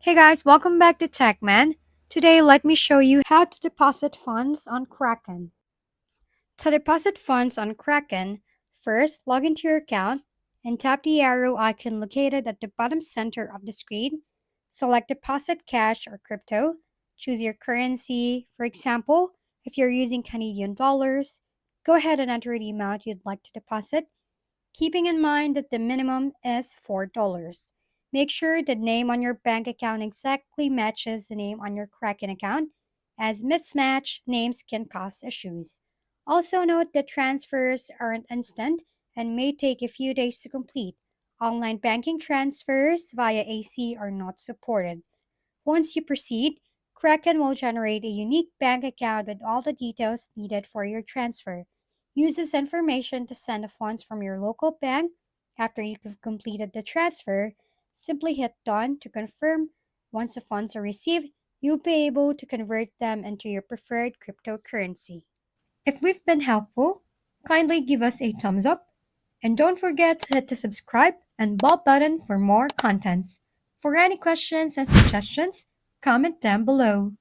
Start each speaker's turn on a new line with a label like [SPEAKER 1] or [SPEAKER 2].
[SPEAKER 1] Hey guys, welcome back to TechMan. Today, let me show you how to deposit funds on Kraken. To deposit funds on Kraken, first log into your account and tap the arrow icon located at the bottom center of the screen. Select Deposit Cash or Crypto. Choose your currency. For example, if you're using Canadian dollars, go ahead and enter the amount you'd like to deposit, keeping in mind that the minimum is $4. Make sure the name on your bank account exactly matches the name on your Kraken account, as mismatched names can cause issues. Also, note that transfers aren't instant and may take a few days to complete. Online banking transfers via AC are not supported. Once you proceed, Kraken will generate a unique bank account with all the details needed for your transfer. Use this information to send the funds from your local bank. After you've completed the transfer, simply hit Done to confirm. Once the funds are received, you'll be able to convert them into your preferred cryptocurrency. If we've been helpful, kindly give us a thumbs up and don't forget to hit the subscribe and bell button for more contents. For any questions and suggestions, comment down below.